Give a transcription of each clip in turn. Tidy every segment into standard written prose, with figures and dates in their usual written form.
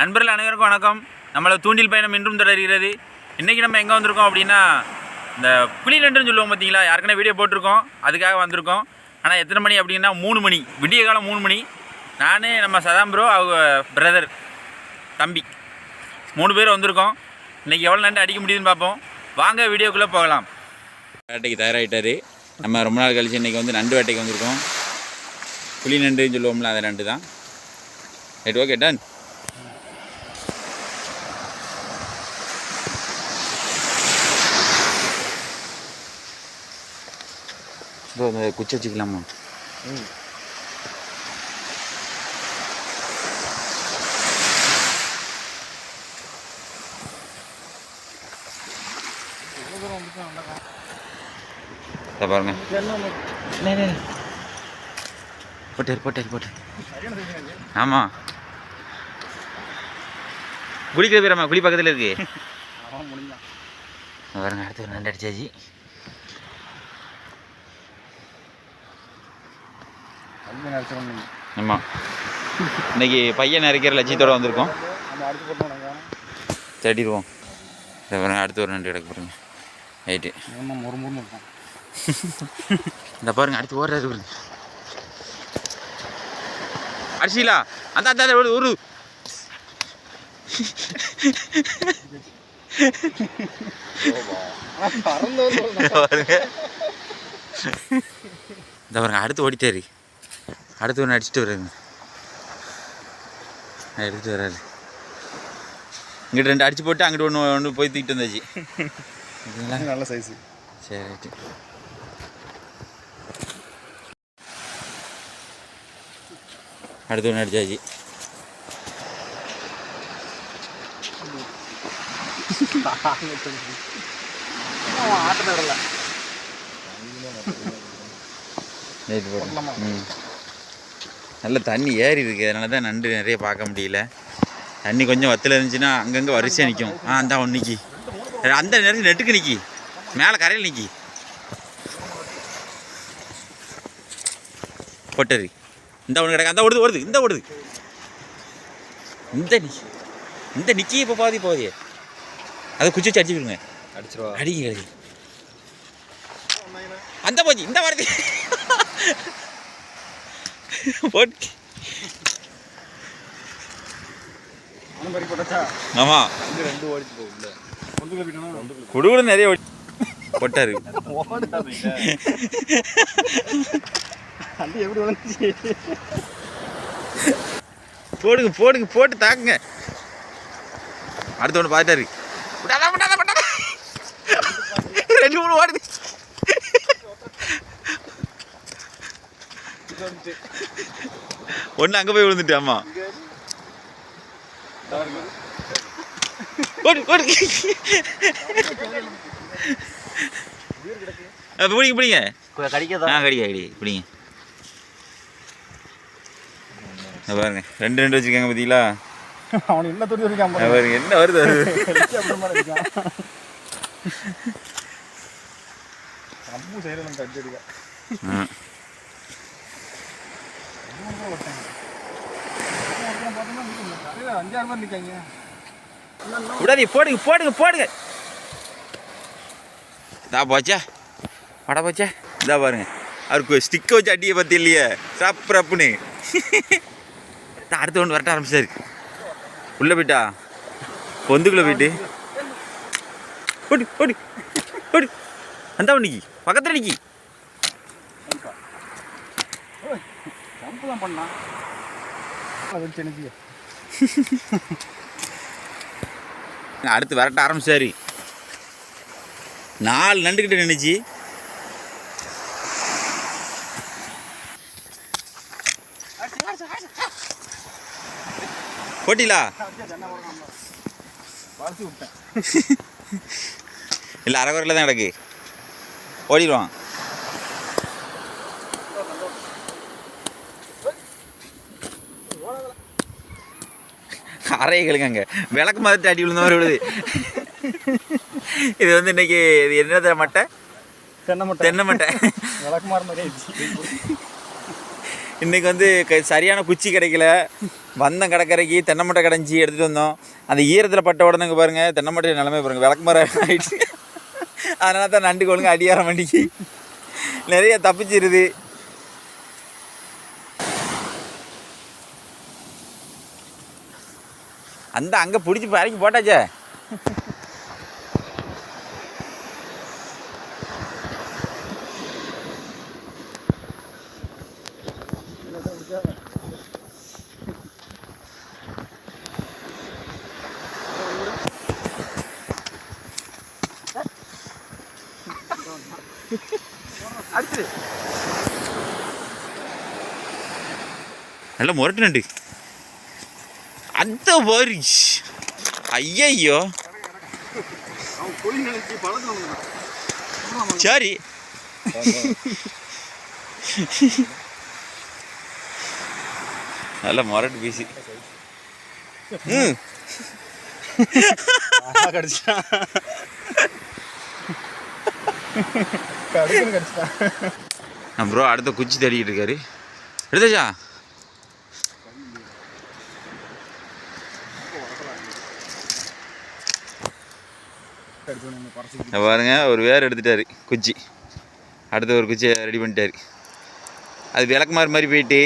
நண்பர்கள் அனைவருக்கும் வணக்கம். நம்மளை தூண்டில் பயணம் இன்றும் தொடர்கிறது. இன்றைக்கி நம்ம எங்கே வந்திருக்கோம் அப்படின்னா, இந்த புலி நண்டுன்னு சொல்லுவோம் பார்த்தீங்களா, யாருக்குன்னா வீடியோ போட்டிருக்கோம், அதுக்காக வந்திருக்கோம். ஆனால் எத்தனை மணி அப்படின்னா 3 மணி, விடிய காலம் 3 மணி. நான் நம்ம சதாம் ப்ரோ, அவங்க பிரதர் தம்பி 3 பேர் வந்திருக்கோம். இன்றைக்கி எவ்வளோ நண்டு அடிக்க முடியுதுன்னு பார்ப்போம். வாங்க வீடியோக்குள்ளே போகலாம். வேட்டைக்கு தயாராகிட்டார். நம்ம ரொம்ப நாள் கழிச்சு இன்றைக்கி வந்து நண்டு வேட்டைக்கு வந்திருக்கோம். புலி நண்டுன்னு சொல்லுவோம்ல, அது நண்டு தான். Right, okay, done. இந்த குச்சி வச்சுக்கலாமா? பாருங்க, போட்டு ஆமாம், குளிக்கிற பேராமா, குளி பக்கத்தில் இருக்கு. பாருங்க, அடுத்து ஒரு நண்டு அடிச்சாச்சு. ஆமாம், இன்னைக்கு பையன் இறக்கிற லட்சியத்தோடு வந்திருக்கோம். தேடிடுவோம். அடுத்து ஒரு நண்டு கிடக்கு பாருங்க. ரைட்டு, இந்த பாருங்க, அடுத்து ஓடுறாரு பாருங்க. அடிச்சிங்களா? அந்த அந்த ஒரு இந்த பாருங்க, அடுத்து ஓடிட்டாரு. அடுத்து ஒன்று அடிச்சுட்டு வர்றாங்க, எடுத்துட்டு வர்றாரு. இங்கிட்ட 2 அடிச்சு போட்டு அங்கிட்ட ஒன்று போய் தூக்கிட்டு வந்தாச்சு. நல்ல சைஸு. சரி, ரைட்டு. அடுத்து ஒன்று அடிச்சாச்சு. நல்ல தண்ணி ஏறி இருக்கு, அதனால தான் நண்டு நிறைய பார்க்க முடியல. தண்ணி கொஞ்சம் வத்தில் இருந்துச்சுன்னா அங்கங்கே வரிசையாக நிற்கும். அந்த ஒன்று நிற்கி, அந்த நிறைய நெட்டுக்கு நிற்கி, மேலே கரையில் நிற்கி. பொட்டரி இந்த ஒன்று கிடக்கு, அந்த ஓடுது, இந்த ஓடுது, இந்த நிற்கி. இப்போ போதியே அதை குச்சி வச்சு அடிச்சு விடுங்க. அடிச்சிருவா, அடிக்க கிடையாது. அந்த போச்சு, இந்த வருது போட்டு. ஆமாம், குடுகுடு நிறைய போட்டாரு. போடுங்க, போட்டு தாக்குங்க. அடுத்த ஒன்று பார்த்தாரு. 2-3 ஓடுது. ஒன்று அங்கே போய் விழுந்துட்டு. ஆமாம், பிடிங்க கடிக்க பிடிங்க. பாருங்க, 2 வச்சுருக்காங்க பார்த்தீங்களா? அவன் என்ன துணி இருக்கான் பாருங்க, என்ன வருது. விடாதீ, போடுங்க. இதா போச்சா, பட போச்சா. இதா பாருங்க, அவருக்கு ஸ்டிக்கை வச்சு அடியை பற்றி இல்லையே, ரப்புன்னு. அடுத்த ஒன்று வரட்ட ஆரம்பிச்சாரு. உள்ளே போயிட்டா, பொந்துக்குள்ளே போயிட்டு போடு. அந்த நிக்கி, பக்கத்தில் நிக்கி. அடுத்து வரட்ட ஆரம்பிச்சாரு. 4 நண்டுக்கிட்ட நினைச்சு. போட்டிலா இல்லை, அரைக்குறையில் தான் கிடக்கு. ஓடிடுவான். அறைகளுங்க அங்கே விளக்கு மாதிரி அடி விழுந்த மாதிரி விழுது. இது வந்து இன்னைக்கு இது என்ன மட்டை? தென்னை மட்டை. விளக்கு மாதிரி இன்றைக்கி வந்து சரியான குச்சி கிடைக்கல. வந்தம் கடற்கரைக்கு தென்னை மட்டை கடைஞ்சி எடுத்துகிட்டு வந்தோம். அந்த ஈரத்தில் பட்ட உடனேங்க பாருங்கள் தென்னை மட்டை நிலமே பாருங்கள் விளக்கு மரம் ஆகிடுச்சு. அதனால தான் நண்டுக்கு ஒழுங்கு அடியார வண்டிக்கு நிறைய தப்பிச்சிருது. அந்த அங்கே பிடிச்சி பறக்கி போட்டாச்சே. அடுத்து நல்ல முரட்டு நண்டு அந்த மாதிரி. ஐயோ சரி நல்ல முரட்டு பீசி. ப்ரோ அடுத்த குச்சி தேடிக்கிட்டு இருக்காரு. எடுத்தாச்சா? பாருங்க ஒரு வேர் எடுத்துட்டாரு குச்சி. அடுத்த ஒரு குச்சியை ரெடி பண்ணிட்டாரு. அது விளக்குமாறு மாதிரி போயிட்டு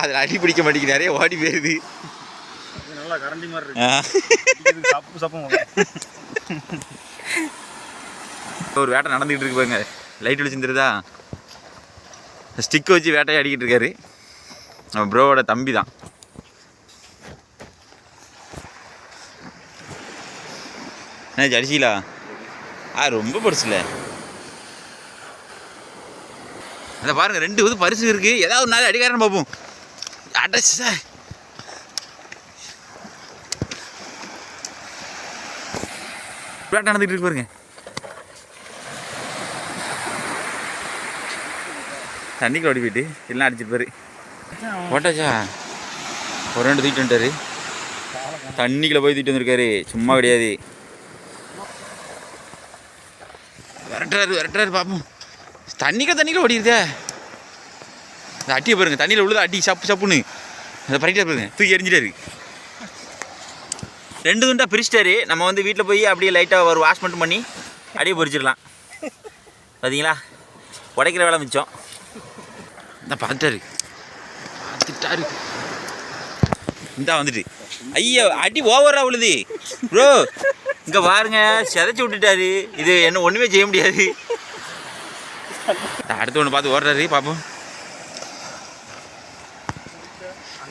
அதில் அடி பிடிக்க மாட்டேங்குது, நிறைய ஓடி போயிடுது. நல்லா கரண்டி மாதிரி இருக்கு. சப்பு சப்பும் ஒரு வேட்டை நடந்துகிட்டு இருக்கு பாருங்க. லைட் வெளிச்சுருதா? ஸ்டிக் வச்சு வேட்டையை அடிக்கிட்டு இருக்காரு. நம்ம ப்ரோவோட தம்பி தான். என்ன ஜடிச்சிங்களா? ரொம்ப பரிசுல அதை பாருங்க. 2 இது பரிசு இருக்கு. ஏதாவது ஒரு நாள் அடிக்காரன்னு பார்ப்போம். அட்ரஸ் வேட்டை நடந்துகிட்டு இருக்கு பாருங்க. தண்ணிக்கு ஓடி போயிட்டு எல்லாம் அடிச்சிருப்பாரு. போட்டாச்சா? ஒரு 2 தூக்கிட்டு வந்துட்டாரு. தண்ணிக்குள்ள போய் தூக்கிட்டு வந்திருக்காரு, சும்மா கிடையாது. விரட்டுறாரு பார்ப்போம். தண்ணிக்குள்ள ஓடிடுதே. இந்த அட்டியை பாருங்க, தண்ணியில் உள்ளது அட்டி சப்பு சப்புன்னு அதை பறிக்கிட்டே பாருங்க. தூக்கி எரிஞ்சிட்டாரு. 2 துண்டாக பிரிச்சிட்டாரு. நம்ம வந்து வீட்டில் போய் அப்படியே லைட்டாக ஒரு வாஷ் மட்டும் பண்ணி அப்படியே பொரிச்சிடலாம். பார்த்தீங்களா, உடைக்கிற வேலை மிச்சம். இந்த பார்த்துட்டாரு. இந்த வந்துட்டு ஐயா அடி ஓவராக விழுது ப்ரோ. இங்கே பாருங்க சிதைச்சி விட்டுட்டாரு. இது என்ன ஒன்றுமே செய்ய முடியாது. அடுத்து ஒன்று பார்த்து ஓடுறாரு பார்ப்போம்.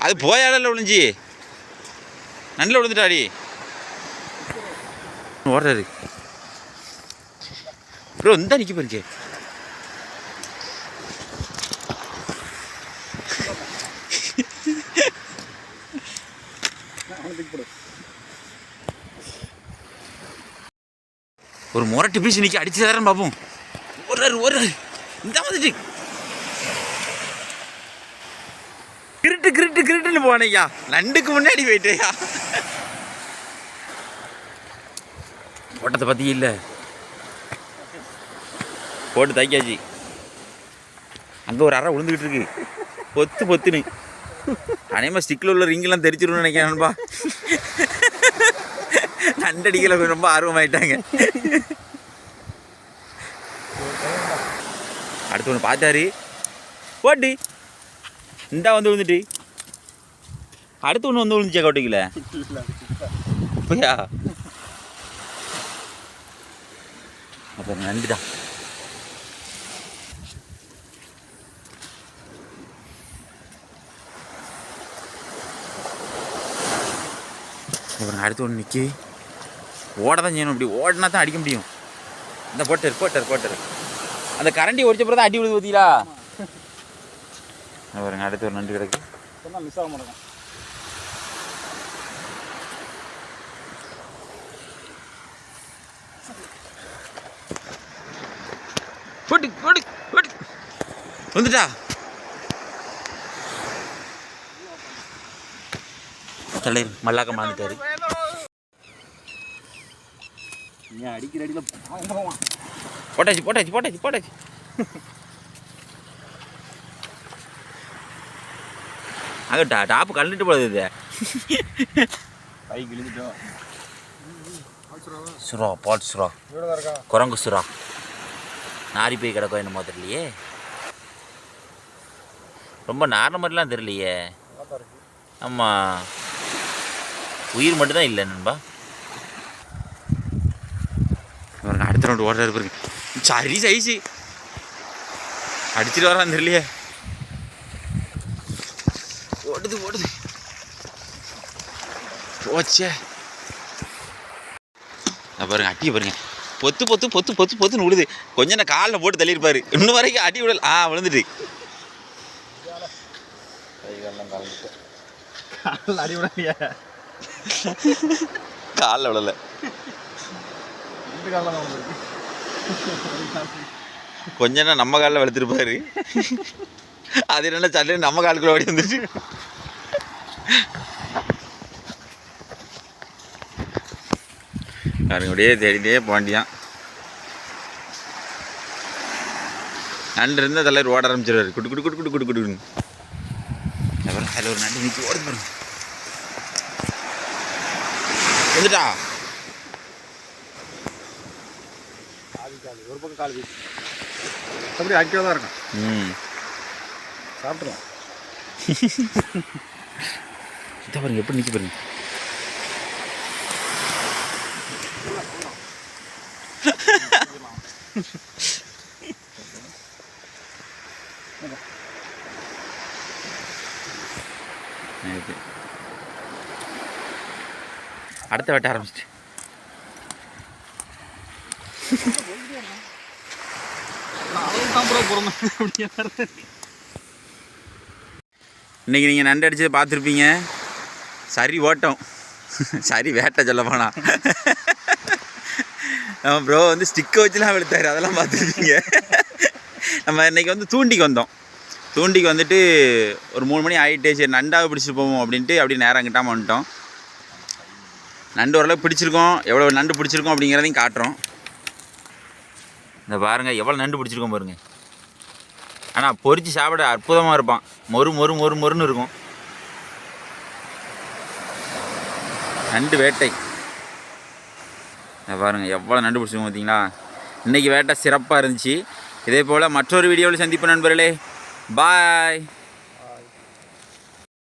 அது போயாடல விழுஞ்சி நண்டில் விழுந்துட்டாடி. ஓடுறாரு ப்ரோ. இந்த நிற்க போயிருக்கே. ஒரு முரட்டு பீஸ் நிற்க அடிச்சு தரேன்னு பார்ப்போம். ஓடுறாரு. இந்த வந்துட்டு கிருட்டுன்னு போனையா. நண்டுக்கு முன்னாடி போயிட்டேயா. ஓட்டத்தை பற்றி இல்லை போட்டு தைக்காச்சு. அங்கே ஒரு அறை விழுந்துக்கிட்டு இருக்கு பொத்துன்னு. அநேகமாக ஸ்டிக்கில் உள்ள ரிங்கெல்லாம் தெரிச்சிருன்னு நினைக்கிறேன்பா. நண்டடிக்கல ரொம்ப ஆர்வமாயிட்டாங்க. அடுத்து ஒன்று பார்த்தாரு போட்டு இந்தா வந்து விழுந்துட்டு. அடுத்து ஒன்று வந்து விழுந்துச்சா கோட்டைக்குள்ள அப்படியா? அப்போ நண்டுதான். அப்புறம் அடுத்து ஒன்று நிற்கி ஓட தான் செய்யணும். இப்படி ஓடினா தான் அடிக்க முடியும். இந்த போட்டார் அந்த கரண்டி ஒடிச்ச பிறகு தான் அடி விழுது பார்த்தீங்களா? பாருங்க அடுத்து ஒரு நண்டு கிடக்கு. மிஸ் ஆக மாட்டேங்க. போட்டு வந்துட்டா. தலைவர் மல்லாக்க மாந்துட்டாரு. அடிக்கிற அடியில் போட்டாச்சு அங்கே டாப்பு கலந்துட்டு போகுது இது. கை கிழிஞ்சிட்டோம். சுறா பாட் சுறா குரங்கு சுறா நாரி போய் கிடக்கும் என்னமோ தெரியலையே. ரொம்ப நார்ன மாதிரிலாம் தெரியலையே. ஆமாம் உயிர் மட்டும்தான் இல்லை நண்பா. பாருங்க அடுத்த ரவுண்டு ஓடுறாரு பாருங்க. சரி சைஸு அடிச்சுட்டு வரான்னு தெரியலையே. ஓடுது ஓடுது போச்சே. பாருங்க அட்டி பாருங்க பொத்து பொத்து பொத்து பொத்து பொத்துன்னு விடுது. கொஞ்சம் நான் காலில் போட்டு தள்ளியிருப்பாரு. இன்னும் வரைக்கும் அடி விடல. விழுந்துட்டு அடி விடலையா? காலில் விடலை. கொஞ்சம் நம்ம காலில் வெளுத்துருப்பாரு. அது என்ன சல்லு நம்ம காலுக்குள்ள ஓடி வந்துச்சு. அப்படியே தேடிட்டே போண்டியான். நண்டு இருந்தால் தலைவர் ஓட ஆரம்பிச்சிடுவார். குட்டு குட்டு குட்டு குட்டு குட்டு குட்டுன்னு. அப்புறம் அதில் ஒரு நண்டு நிற்கி ஓடுது பாருங்க. வந்துட்டா ஒரு பக்கம் கால் வீச்சு அப்படி ஆக்டிவாக தான் இருக்கும். சாப்பிட்றோம். இதை பாருங்க எப்படி நிற்க பாருங்க. அடுத்த வெட்ட ஆரம்பிச்சிட்டு இன்னைக்கு நீங்கள் நண்டு அடிச்சதை பார்த்துருப்பீங்க. சரி ஓட்டம் சரி வேட்டை சொல்ல போனா. நம்ம ப்ரோ வந்து ஸ்டிக்கை வச்சுலாம் வெளுத்தாரு. அதெல்லாம் பார்த்துருப்பீங்க. நம்ம இன்றைக்கி வந்து தூண்டிக்கு வந்தோம். தூண்டிக்கு வந்துட்டு ஒரு 3 மணி ஆகிட்டே சரி நண்டாக பிடிச்சிட்டு போவோம் அப்படின்ட்டு அப்படி நேரம் கிட்டாமல் வந்துட்டோம். நண்டு ஓரளவுக்கு பிடிச்சிருக்கோம். எவ்வளோ நண்டு பிடிச்சிருக்கோம் அப்படிங்கிறதையும் காட்டுறோம். இந்த பாருங்கள் எவ்வளோ நண்டு பிடிச்சிருக்கோம் பாருங்கள். ஆனால் பொரிச்சு சாப்பிட அற்புதமாக இருப்பான். மொறு மொறு மொறு மொறுன்னு இருக்கும். நண்டு வேட்டை பாருங்கள் எவ்வளோ நண்டு பிடிச்சிருக்கோம் பார்த்தீங்களா. இன்றைக்கி வேட்டை சிறப்பாக இருந்துச்சு. இதே போல் மற்றொரு வீடியோவில் சந்திப்போம் நண்பர்களே. பாய்.